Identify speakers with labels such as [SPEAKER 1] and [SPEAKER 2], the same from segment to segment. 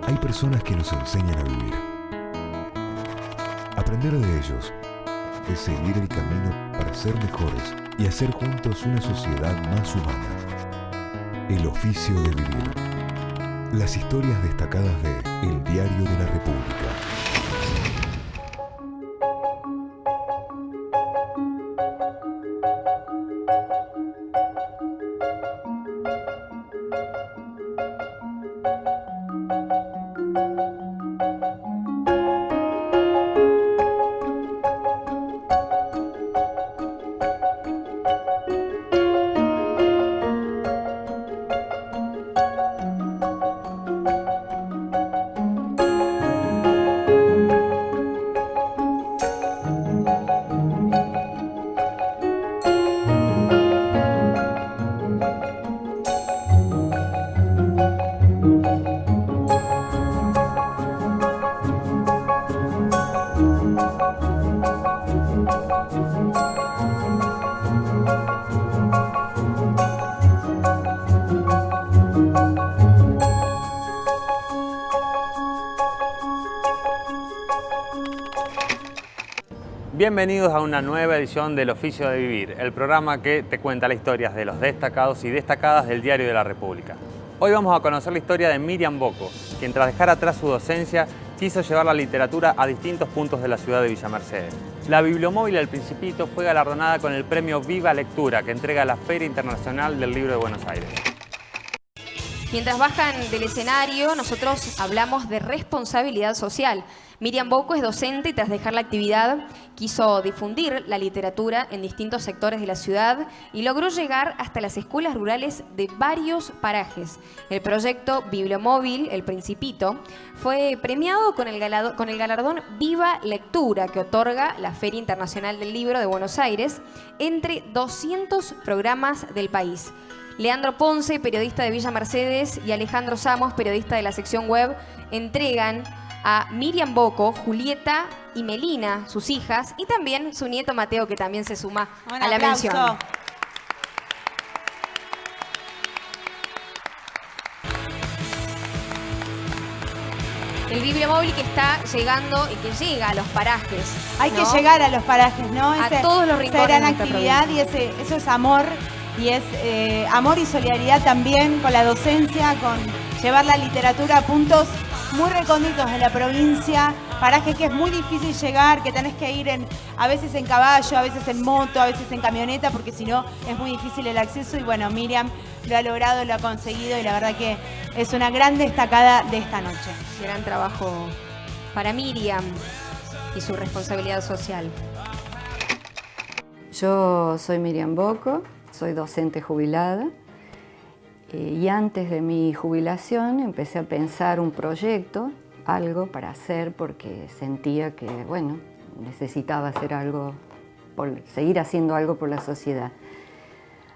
[SPEAKER 1] Hay personas que nos enseñan a vivir. Aprender de ellos es seguir el camino para ser mejores y hacer juntos una sociedad más humana. El oficio de vivir. Las historias destacadas de El Diario de la República.
[SPEAKER 2] Bienvenidos a una nueva edición del Oficio de Vivir, el programa que te cuenta las historias de los destacados y destacadas del Diario de la República. Hoy vamos a conocer la historia de Miriam Bocco, quien tras dejar atrás su docencia, quiso llevar la literatura a distintos puntos de la ciudad de Villa Mercedes. La Bibliomóvil El Principito fue galardonada con el premio Viva Lectura, que entrega la Feria Internacional del Libro de Buenos Aires.
[SPEAKER 3] Mientras bajan del escenario, nosotros hablamos de responsabilidad social. Miriam Bocco es docente y tras dejar la actividad quiso difundir la literatura en distintos sectores de la ciudad y logró llegar hasta las escuelas rurales de varios parajes. El proyecto Bibliomóvil El Principito fue premiado con el galardón Viva Lectura que otorga la Feria Internacional del Libro de Buenos Aires entre 200 programas del país. Leandro Ponce, periodista de Villa Mercedes, y Alejandro Samos, periodista de la sección web, entregan a Miriam Bocco, Julieta y Melina, sus hijas, y también su nieto Mateo, que también se suma a la mención. El Bibliomóvil que está llegando y que llega a los parajes.
[SPEAKER 4] Hay que llegar a los parajes, ¿no?
[SPEAKER 3] A todos los rincones
[SPEAKER 4] esa gran
[SPEAKER 3] de nuestra
[SPEAKER 4] actividad
[SPEAKER 3] provincia.
[SPEAKER 4] Y eso es amor. Y es amor y solidaridad también con la docencia, con llevar la literatura a puntos muy recónditos de la provincia, parajes que es muy difícil llegar, que tenés que ir a veces en caballo, a veces en moto, a veces en camioneta, porque si no es muy difícil el acceso. Y bueno, Miriam lo ha logrado, lo ha conseguido y la verdad que es una gran destacada de esta noche.
[SPEAKER 3] Gran trabajo para Miriam y su responsabilidad social.
[SPEAKER 5] Yo soy Miriam Bocco. Soy docente jubilada y antes de mi jubilación empecé a pensar un proyecto, algo para hacer porque sentía que, bueno, necesitaba hacer algo, seguir haciendo algo por la sociedad.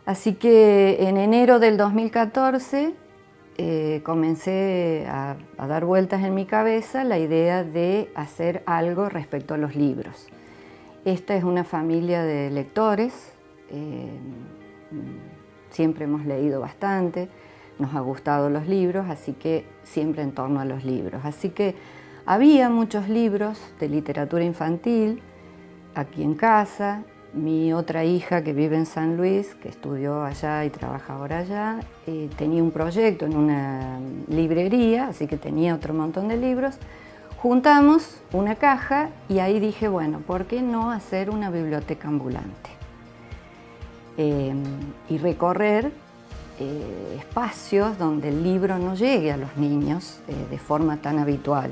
[SPEAKER 5] Así que en enero del 2014 comencé a dar vueltas en mi cabeza la idea de hacer algo respecto a los libros. Esta es una familia de lectores. Siempre hemos leído bastante, nos ha gustado los libros, así que siempre en torno a los libros. Así que había muchos libros de literatura infantil aquí en casa. Mi otra hija que vive en San Luis, que estudió allá y trabaja ahora allá, tenía un proyecto en una librería, así que tenía otro montón de libros. Juntamos una caja y ahí dije, bueno, ¿por qué no hacer una biblioteca ambulante? Y recorrer espacios donde el libro no llegue a los niños de forma tan habitual.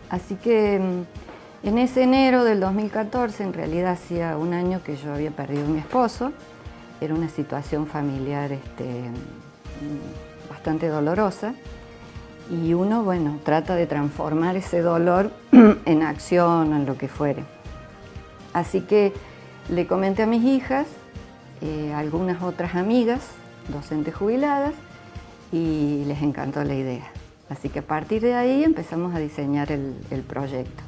[SPEAKER 5] Así que en ese enero del 2014, en realidad hacía un año que yo había perdido a mi esposo, era una situación familiar bastante dolorosa y uno, bueno, trata de transformar ese dolor en acción o en lo que fuere. Así que le comenté a mis hijas, algunas otras amigas, docentes jubiladas, y les encantó la idea. Así que a partir de ahí empezamos a diseñar el proyecto.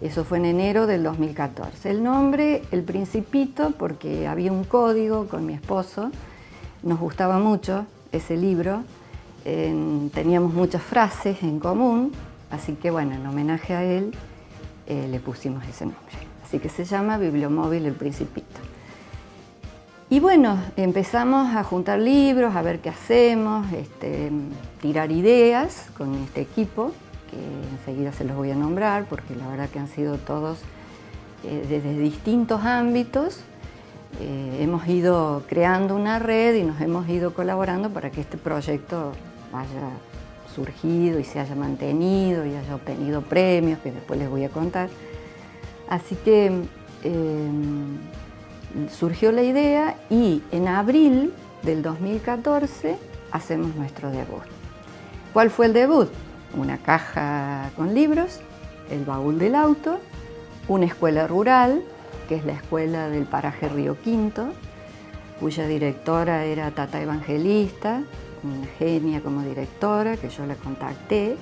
[SPEAKER 5] Eso fue en enero del 2014. El nombre, El Principito, porque había un código con mi esposo, nos gustaba mucho ese libro, teníamos muchas frases en común, así que bueno, en homenaje a él le pusimos ese nombre. Así que se llama Bibliomóvil El Principito. Y bueno, empezamos a juntar libros, a ver qué hacemos, tirar ideas con este equipo, que enseguida se los voy a nombrar, porque la verdad que han sido todos desde distintos ámbitos. Hemos ido creando una red y nos hemos ido colaborando para que este proyecto haya surgido y se haya mantenido y haya obtenido premios, que después les voy a contar. Así que surgió la idea y en abril del 2014 hacemos nuestro debut. ¿Cuál fue el debut? Una caja con libros, el baúl del auto, una escuela rural, que es la escuela del paraje Río Quinto, cuya directora era Tata Evangelista, una genia como directora, que yo la contacté.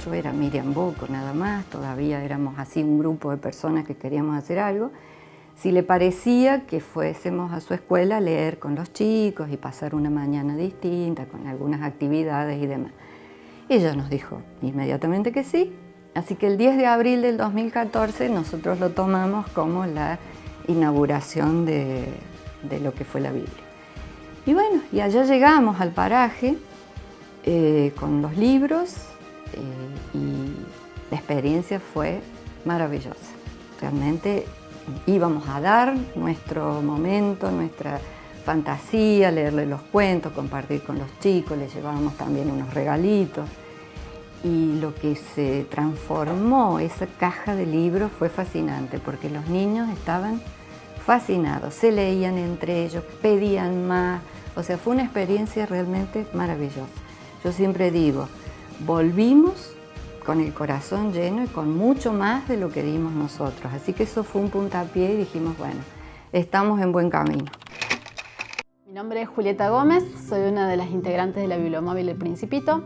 [SPEAKER 5] Yo era Miriam Bocco nada más, todavía éramos así un grupo de personas que queríamos hacer algo. Si le parecía que fuésemos a su escuela a leer con los chicos y pasar una mañana distinta, con algunas actividades y demás. Ella nos dijo inmediatamente que sí, así que el 10 de abril del 2014 nosotros lo tomamos como la inauguración de lo que fue la Biblia. Y bueno, y allá llegamos al paraje con los libros y la experiencia fue maravillosa. Realmente íbamos a dar nuestro momento, nuestra fantasía, leerle los cuentos, compartir con los chicos, les llevábamos también unos regalitos. Y lo que se transformó esa caja de libros fue fascinante, porque los niños estaban fascinados, se leían entre ellos, pedían más, o sea, fue una experiencia realmente maravillosa. Yo siempre digo, volvimos con el corazón lleno y con mucho más de lo que dimos nosotros. Así que eso fue un puntapié y dijimos, bueno, estamos en buen camino.
[SPEAKER 6] Mi nombre es Julieta Gómez, soy una de las integrantes de la Bibliomóvil El Principito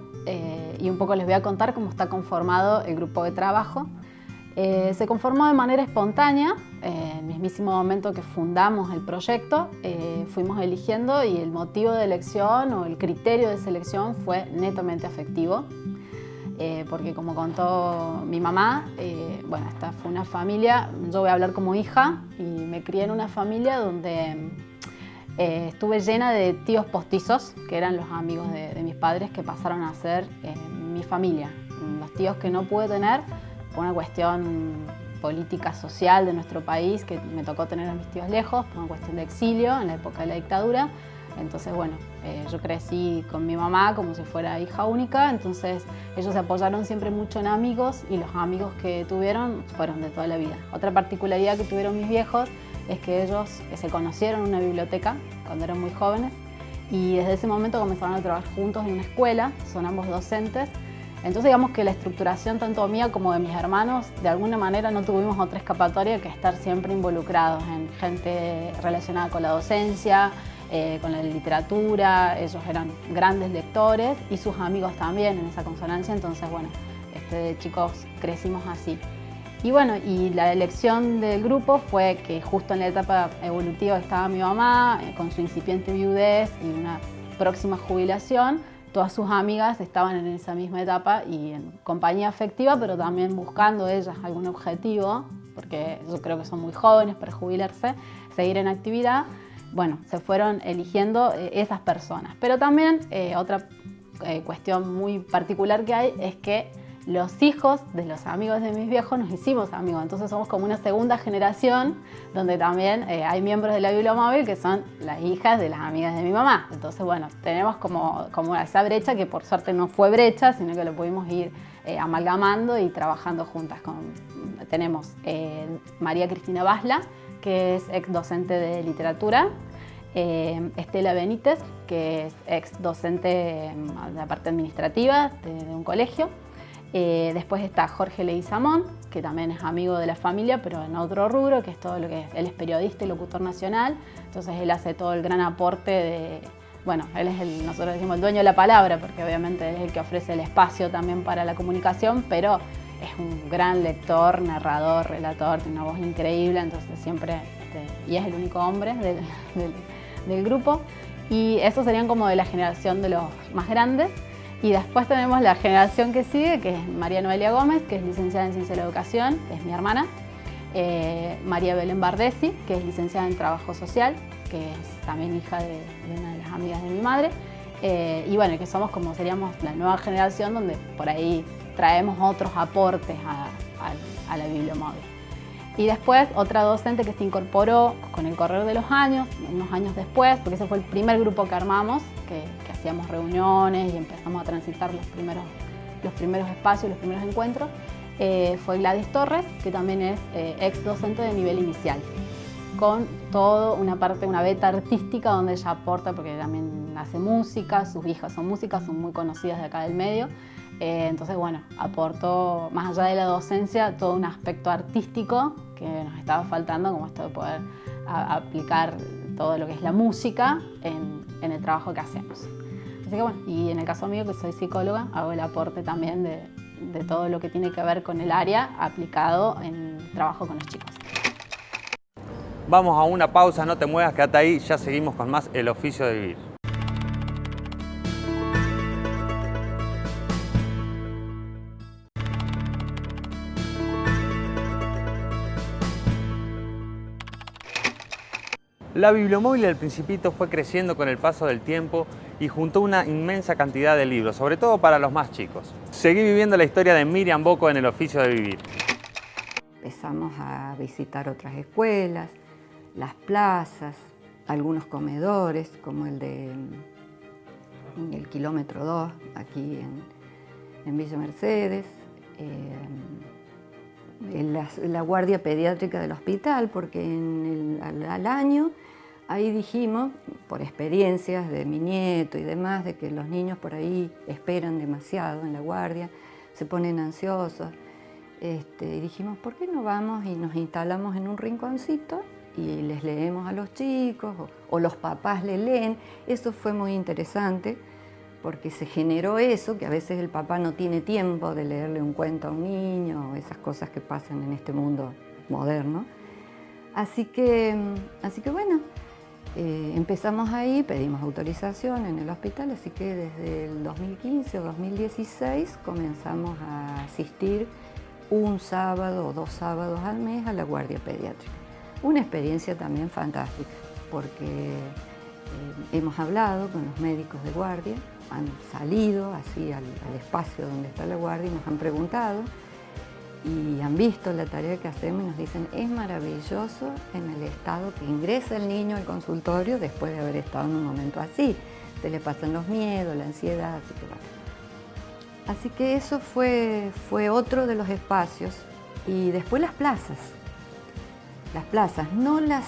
[SPEAKER 6] y un poco les voy a contar cómo está conformado el grupo de trabajo. Se conformó de manera espontánea, en el mismísimo momento que fundamos el proyecto, fuimos eligiendo y el motivo de elección o el criterio de selección fue netamente afectivo. Porque como contó mi mamá, bueno, esta fue una familia, yo voy a hablar como hija, y me crié en una familia donde estuve llena de tíos postizos, que eran los amigos de mis padres que pasaron a ser mi familia. Los tíos que no pude tener por una cuestión política social de nuestro país, que me tocó tener a mis tíos lejos, por una cuestión de exilio en la época de la dictadura. Entonces, bueno, yo crecí con mi mamá como si fuera hija única, entonces ellos se apoyaron siempre mucho en amigos y los amigos que tuvieron fueron de toda la vida. Otra particularidad que tuvieron mis viejos es que ellos se conocieron en una biblioteca cuando eran muy jóvenes y desde ese momento comenzaron a trabajar juntos en una escuela, son ambos docentes. Entonces digamos que la estructuración tanto mía como de mis hermanos, de alguna manera no tuvimos otra escapatoria que estar siempre involucrados en gente relacionada con la docencia, con la literatura. Ellos eran grandes lectores y sus amigos también en esa consonancia, entonces bueno, de chicos crecimos así. Y bueno, y la elección del grupo fue que justo en la etapa evolutiva estaba mi mamá, con su incipiente viudez y una próxima jubilación. Todas sus amigas estaban en esa misma etapa y en compañía afectiva, pero también buscando ellas algún objetivo, porque yo creo que son muy jóvenes para jubilarse, seguir en actividad. Bueno, se fueron eligiendo esas personas. Pero también otra cuestión muy particular que hay es que los hijos de los amigos de mis viejos nos hicimos amigos. Entonces somos como una segunda generación donde también hay miembros de la Bibliomóvil que son las hijas de las amigas de mi mamá. Entonces, bueno, tenemos como esa brecha que por suerte no fue brecha, sino que lo pudimos ir amalgamando y trabajando juntas. Tenemos María Cristina Basla, que es ex docente de literatura, Estela Benítez, que es ex docente de la parte administrativa de un colegio. Después está Jorge Leguizamón, que también es amigo de la familia, pero en otro rubro, que es todo lo que él es periodista y locutor nacional. Entonces él hace todo el gran aporte de, bueno, él es nosotros decimos el dueño de la palabra, porque obviamente él es el que ofrece el espacio también para la comunicación, pero es un gran lector, narrador, relator, tiene una voz increíble, entonces siempre, y es el único hombre del grupo. Y esos serían como de la generación de los más grandes. Y después tenemos la generación que sigue, que es María Noelia Gómez, que es licenciada en Ciencia de la Educación, que es mi hermana. María Belén Bardesi, que es licenciada en Trabajo Social, que es también hija de una de las amigas de mi madre. Y bueno, que somos como seríamos la nueva generación donde por ahí traemos otros aportes a la bibliomóvil. Y después otra docente que se incorporó con el correr de los años, unos años después, porque ese fue el primer grupo que armamos, que hacíamos reuniones y empezamos a transitar los primeros espacios, los primeros encuentros, fue Gladys Torres, que también es ex docente de nivel inicial, con toda una beta artística donde ella aporta, porque también hace música, sus hijas son músicas, son muy conocidas de acá del medio. Entonces, bueno, aportó, más allá de la docencia, todo un aspecto artístico que nos estaba faltando, como esto de poder aplicar todo lo que es la música en el trabajo que hacemos. Así que bueno, y en el caso mío, que soy psicóloga, hago el aporte también de todo lo que tiene que ver con el área aplicado en trabajo con los chicos.
[SPEAKER 2] Vamos a una pausa, no te muevas, quédate ahí, ya seguimos con más El Oficio de Vivir. La bibliomóvil del Principito fue creciendo con el paso del tiempo y juntó una inmensa cantidad de libros, sobre todo para los más chicos. Seguí viviendo la historia de Miriam Bocco en El Oficio de Vivir.
[SPEAKER 5] Empezamos a visitar otras escuelas, las plazas, algunos comedores, como el kilómetro 2, aquí en Villa Mercedes, la guardia pediátrica del hospital, porque al año ahí dijimos, por experiencias de mi nieto y demás, de que los niños por ahí esperan demasiado en la guardia, se ponen ansiosos, y dijimos, ¿por qué no vamos y nos instalamos en un rinconcito y les leemos a los chicos o los papás le leen? Eso fue muy interesante porque se generó eso, que a veces el papá no tiene tiempo de leerle un cuento a un niño o esas cosas que pasan en este mundo moderno. Así que bueno, empezamos ahí, pedimos autorización en el hospital, así que desde el 2015 o 2016 comenzamos a asistir un sábado o 2 sábados al mes a la guardia pediátrica. Una experiencia también fantástica, porque hemos hablado con los médicos de guardia, han salido así al espacio donde está la guardia y nos han preguntado y han visto la tarea que hacemos y nos dicen, es maravilloso en el estado que ingresa el niño al consultorio después de haber estado en un momento así. Se le pasan los miedos, la ansiedad, así que bueno. Así que eso fue otro de los espacios. Y después las plazas. Las plazas, no las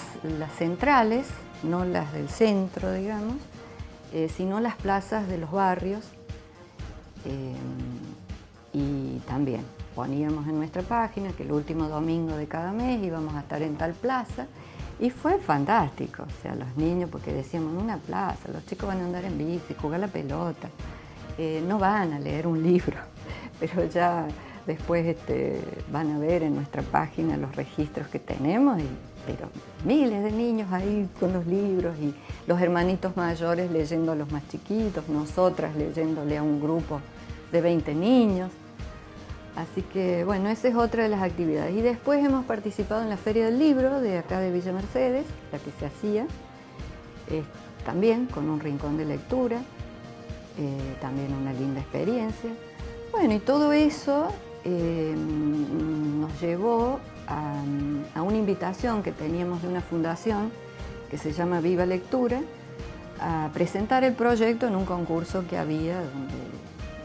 [SPEAKER 5] centrales, no las del centro, digamos, sino las plazas de los barrios. Y también poníamos en nuestra página que el último domingo de cada mes íbamos a estar en tal plaza. Y fue fantástico, o sea, los niños, porque decíamos, en una plaza, los chicos van a andar en bici, jugar la pelota. No van a leer un libro, pero ya después van a ver en nuestra página los registros que tenemos, pero miles de niños ahí con los libros y los hermanitos mayores leyendo a los más chiquitos, nosotras leyéndole a un grupo de 20 niños. Así que bueno, esa es otra de las actividades. Y después hemos participado en la Feria del Libro de acá de Villa Mercedes, la que se hacía, también con un rincón de lectura. También una linda experiencia. Bueno, y todo eso nos llevó a una invitación que teníamos de una fundación que se llama Viva Lectura, a presentar el proyecto en un concurso que había, donde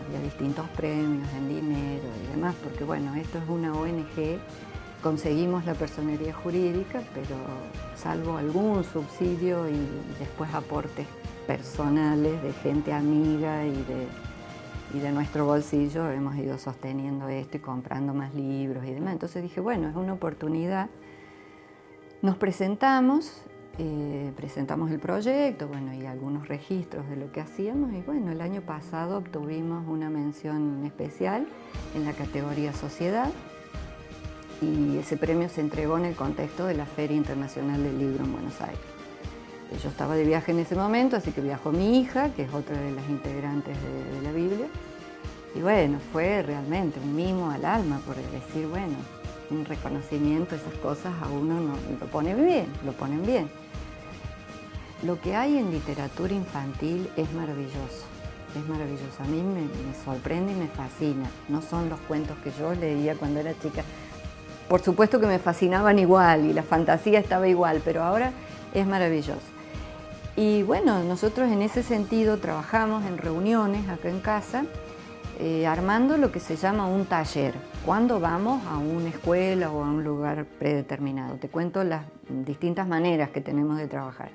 [SPEAKER 5] había distintos premios en dinero y demás, porque bueno, esto es una ONG, conseguimos la personería jurídica, pero salvo algún subsidio y después aportes personales de gente amiga y de nuestro bolsillo hemos ido sosteniendo esto y comprando más libros y demás. Entonces dije, bueno, es una oportunidad. Nos presentamos el proyecto, bueno, y algunos registros de lo que hacíamos y bueno, el año pasado obtuvimos una mención especial en la categoría Sociedad y ese premio se entregó en el contexto de la Feria Internacional del Libro en Buenos Aires. Yo estaba de viaje en ese momento, así que viajó mi hija, que es otra de las integrantes de la Biblia. Y bueno, fue realmente un mimo al alma, por decir, bueno, un reconocimiento, esas cosas a uno lo ponen bien. Lo que hay en literatura infantil es maravilloso. A mí me sorprende y me fascina. No son los cuentos que yo leía cuando era chica. Por supuesto que me fascinaban igual y la fantasía estaba igual, pero ahora es maravilloso. Y bueno, nosotros en ese sentido trabajamos en reuniones acá en casa, armando lo que se llama un taller, cuando vamos a una escuela o a un lugar predeterminado. Te cuento las distintas maneras que tenemos de trabajar.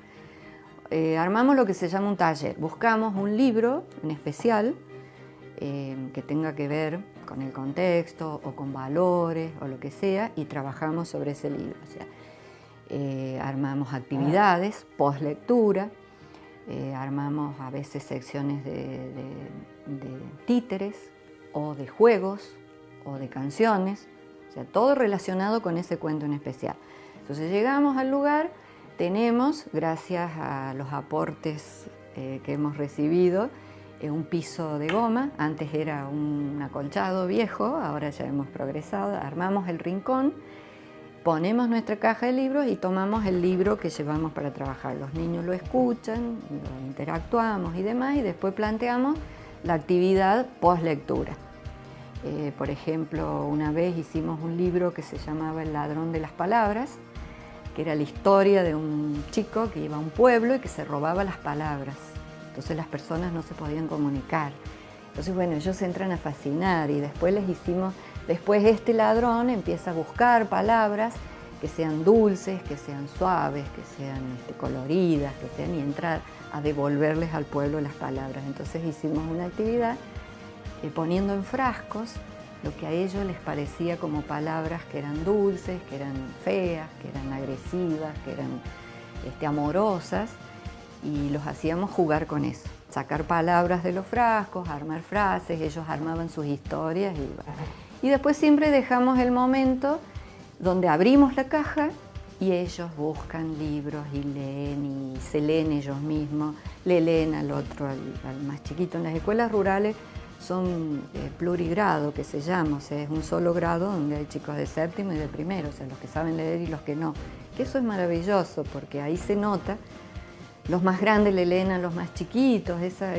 [SPEAKER 5] Armamos lo que se llama un taller. Buscamos un libro en especial que tenga que ver con el contexto o con valores o lo que sea y trabajamos sobre ese libro. O sea, armamos actividades, post-lectura, armamos a veces secciones de títeres o de juegos o de canciones, o sea, todo relacionado con ese cuento en especial. Entonces llegamos al lugar. Tenemos, gracias a los aportes que hemos recibido, un piso de goma. Antes era un acolchado viejo, ahora ya hemos progresado. Armamos el rincón, ponemos nuestra caja de libros y tomamos el libro que llevamos para trabajar. Los niños lo escuchan, lo interactuamos y demás, y después planteamos la actividad post-lectura. Por ejemplo, una vez hicimos un libro que se llamaba El ladrón de las palabras, que era la historia de un chico que iba a un pueblo y que se robaba las palabras. Entonces las personas no se podían comunicar. Entonces, bueno, ellos entran a fascinar y después después este ladrón empieza a buscar palabras que sean dulces, que sean suaves, que sean coloridas, y entrar a devolverles al pueblo las palabras. Entonces hicimos una actividad poniendo en frascos lo que a ellos les parecía como palabras que eran dulces, que eran feas, que eran agresivas, que eran amorosas, y los hacíamos jugar con eso, sacar palabras de los frascos, armar frases, ellos armaban sus historias y después siempre dejamos el momento donde abrimos la caja y ellos buscan libros y leen y se leen ellos mismos, le leen al otro, al más chiquito. En las escuelas rurales son plurigrado, que se llama, o sea, es un solo grado donde hay chicos de séptimo y de primero, o sea, los que saben leer y los que no. Que eso es maravilloso, porque ahí se nota, los más grandes le leen a los más chiquitos, esa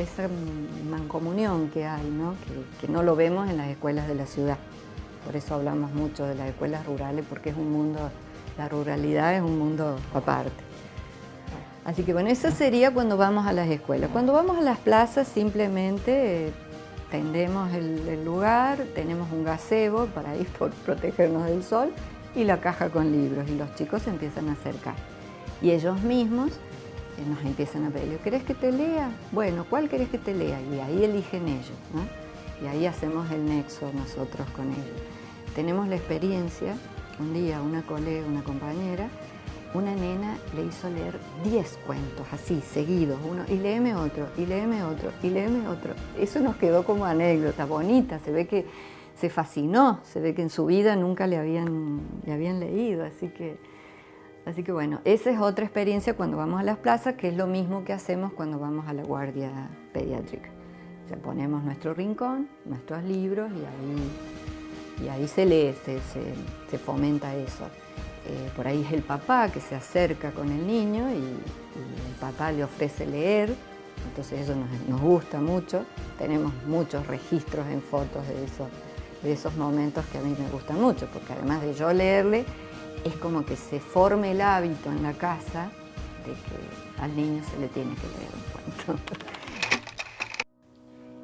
[SPEAKER 5] mancomunión que hay, ¿no? Que no lo vemos en las escuelas de la ciudad. Por eso hablamos mucho de las escuelas rurales, porque es un mundo, la ruralidad es un mundo aparte. Así que bueno, eso sería cuando vamos a las escuelas. Cuando vamos a las plazas simplemente tendemos el lugar, tenemos un gazebo para ir por protegernos del sol y la caja con libros, y los chicos se empiezan a acercar. Y ellos mismos nos empiezan a pedir, ¿querés que te lea? Bueno, ¿cuál querés que te lea? Y ahí eligen ellos, ¿no? Y ahí hacemos el nexo nosotros con ellos. Tenemos la experiencia, un día una colega, una compañera, una nena le hizo leer 10 cuentos, así, seguidos, uno, y léeme otro, y léeme otro, y léeme otro. Eso nos quedó como anécdota bonita, se ve que se fascinó, se ve que en su vida nunca le habían leído, así que bueno, esa es otra experiencia cuando vamos a las plazas, que es lo mismo que hacemos cuando vamos a la guardia pediátrica. O sea, ponemos nuestro rincón, nuestros libros, y ahí se lee, se fomenta eso. Por ahí es el papá que se acerca con el niño y el papá le ofrece leer, entonces eso nos gusta mucho. Tenemos muchos registros en fotos de esos momentos que a mí me gustan mucho, porque además de yo leerle, es como que se forme el hábito en la casa de que al niño se le tiene que leer un cuento.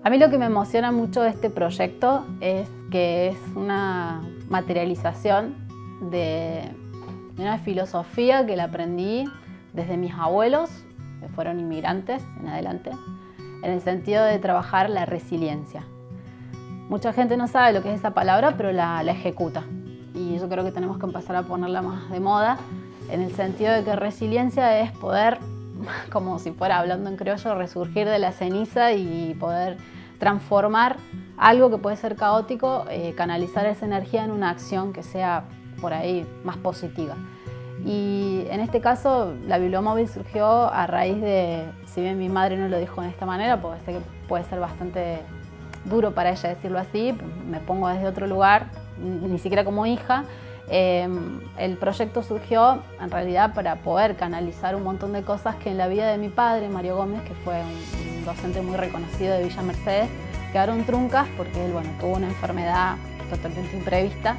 [SPEAKER 6] A mí lo que me emociona mucho de este proyecto es que es una materialización de una filosofía que la aprendí desde mis abuelos, que fueron inmigrantes en adelante, en el sentido de trabajar la resiliencia. Mucha gente no sabe lo que es esa palabra, pero la ejecuta. Y yo creo que tenemos que empezar a ponerla más de moda, en el sentido de que resiliencia es poder, como si fuera hablando en criollo, resurgir de la ceniza y poder transformar algo que puede ser caótico, canalizar esa energía en una acción que sea por ahí más positiva. Y en este caso la bibliomóvil surgió a raíz de, si bien mi madre no lo dijo de esta manera, porque sé que puede ser bastante duro para ella decirlo así, me pongo desde otro lugar, ni siquiera como hija. El proyecto surgió en realidad para poder canalizar un montón de cosas que en la vida de mi padre, Mario Gómez, que fue un docente muy reconocido de Villa Mercedes, quedaron truncas porque él tuvo una enfermedad totalmente imprevista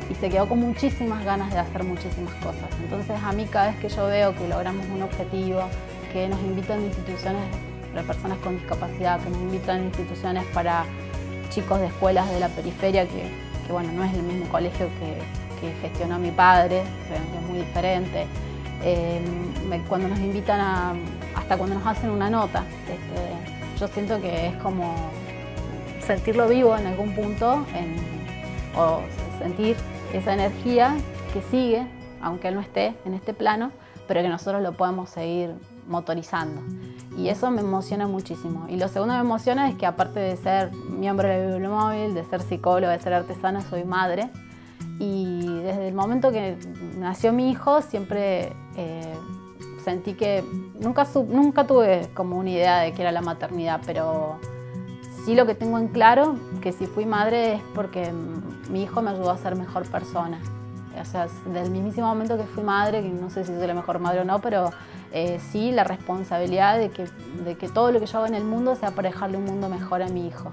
[SPEAKER 6] y se quedó con muchísimas ganas de hacer muchísimas cosas. Entonces a mí cada vez que yo veo que logramos un objetivo, que nos invitan instituciones para personas con discapacidad, que nos invitan instituciones para chicos de escuelas de la periferia, que no es el mismo colegio que gestionó mi padre, es muy diferente. Cuando nos invitan hasta cuando nos hacen una nota, yo siento que es como sentirlo vivo en algún punto, o sentir esa energía que sigue, aunque él no esté en este plano, pero que nosotros lo podemos seguir motorizando. Y eso me emociona muchísimo. Y lo segundo que me emociona es que aparte de ser miembro de la bibliomóvil, de ser psicóloga, de ser artesana, soy madre. Y desde el momento que nació mi hijo siempre sentí que nunca tuve como una idea de qué era la maternidad, pero sí lo que tengo en claro, que si fui madre es porque mi hijo me ayudó a ser mejor persona. O sea, desde el mismísimo momento que fui madre, que no sé si soy la mejor madre o no, pero sí la responsabilidad de que todo lo que yo hago en el mundo sea para dejarle un mundo mejor a mi hijo.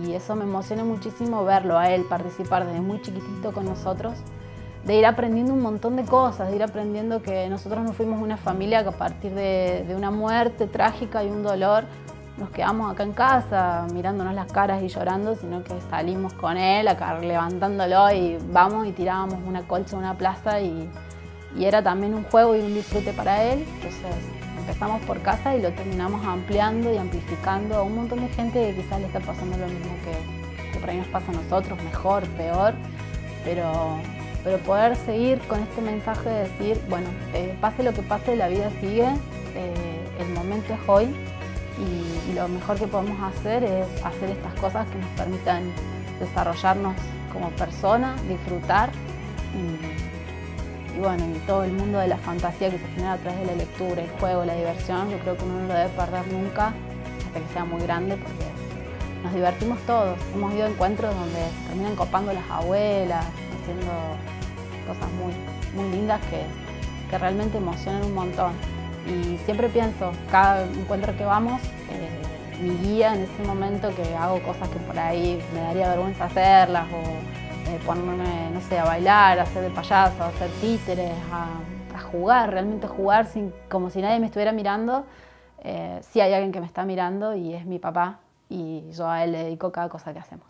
[SPEAKER 6] Y eso me emociona muchísimo verlo a él participar desde muy chiquitito con nosotros, de ir aprendiendo un montón de cosas, de ir aprendiendo que nosotros no fuimos una familia que a partir de una muerte trágica y un dolor nos quedamos acá en casa mirándonos las caras y llorando, sino que salimos con él acá levantándolo y vamos y tirábamos una colcha en una plaza y era también un juego y un disfrute para él. Entonces empezamos por casa y lo terminamos ampliando y amplificando a un montón de gente que quizás le está pasando lo mismo que por ahí nos pasa a nosotros, mejor, peor, pero poder seguir con este mensaje de decir, bueno, pase lo que pase, la vida sigue, el momento es hoy y lo mejor que podemos hacer es hacer estas cosas que nos permitan desarrollarnos como personas, disfrutar y bueno, y todo el mundo de la fantasía que se genera a través de la lectura, el juego, la diversión, yo creo que uno no lo debe perder nunca hasta que sea muy grande porque nos divertimos todos. Hemos ido a encuentros donde se terminan copando las abuelas, haciendo cosas muy lindas que realmente emocionan un montón. Y siempre pienso, cada encuentro que vamos, mi guía en ese momento que hago cosas que por ahí me daría vergüenza hacerlas o ponerme, no sé, a bailar, a hacer de payaso, a hacer títeres, a jugar, realmente jugar como si nadie me estuviera mirando. Sí hay alguien que me está mirando y es mi papá y yo a él le dedico cada cosa que hacemos.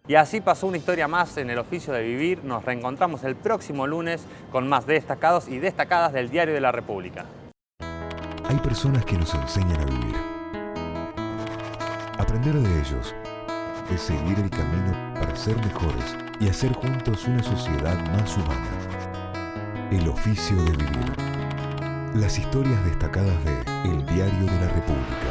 [SPEAKER 2] Y así pasó una historia más en El Oficio de Vivir. Nos reencontramos el próximo lunes con más destacados y destacadas del Diario de la República.
[SPEAKER 1] Hay personas que nos enseñan a vivir. Aprender de ellos es seguir el camino para ser mejores y hacer juntos una sociedad más humana. El Oficio de Vivir. Las historias destacadas de El Diario de la República.